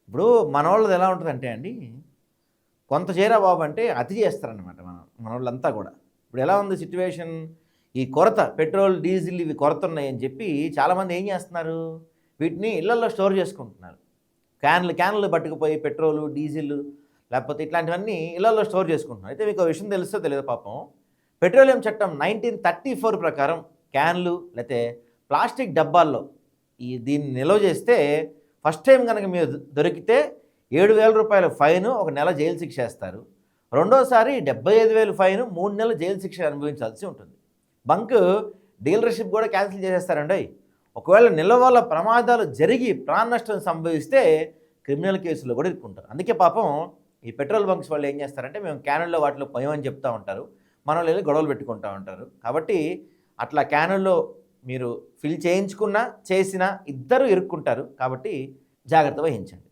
ఇప్పుడు మనోళ్ళది ఎలా ఉంటుందంటే అండి, కొంత చేయరా బాబు అంటే అతి చేస్తారనమాట మనోళ్ళంతా కూడా. ఇప్పుడు ఎలా ఉంది సిట్యుయేషన్, ఈ కొరత పెట్రోల్, డీజిల్ ఇవి కొరత ఉన్నాయని చెప్పి చాలామంది ఏం చేస్తున్నారు, వీటిని ఇళ్లల్లో స్టోర్ చేసుకుంటున్నారు. క్యాన్లు పట్టుకుపోయి పెట్రోలు, డీజిల్ లేకపోతే ఇట్లాంటివన్నీ ఇళ్లల్లో స్టోర్ చేసుకుంటున్నారు. అయితే మీకు విషయం తెలుసో తెలియదు పాపం, పెట్రోలియం చట్టం 1934 ప్రకారం క్యాన్లు లేతే ప్లాస్టిక్ డబ్బాల్లో దీన్ని నిల్వ చేస్తే ఫస్ట్ టైం కనుక మీరు దొరికితే 7,000 రూపాయల ఫైను, 1 నెల జైలు శిక్ష వేస్తారు. రెండోసారి 75,000 ఫైను, 3 నెలలు జైలు శిక్ష అనుభవించాల్సి ఉంటుంది. బంక్ డీలర్షిప్ కూడా క్యాన్సిల్ చేసేస్తారండి. ఒకవేళ నిల్వ వల్ల ప్రమాదాలు జరిగి ప్రాణ నష్టం సంభవిస్తే క్రిమినల్ కేసులో కూడా ఇరుక్కుంటారు. అందుకే పాపం ఈ పెట్రోల్ బంక్స్ వాళ్ళు ఏం చేస్తారంటే, మేము క్యానుల్లో వాటిలో పోయమని చెప్తూ ఉంటారు, మన వాళ్ళు వెళ్ళి గొడవలు పెట్టుకుంటూ ఉంటారు. కాబట్టి అట్లా క్యానుల్లో మీరు ఫిల్ చేయించుకున్నా చేసినా ఇద్దరు ఇరుక్కుంటారు. కాబట్టి జాగ్రత్త వహించండి.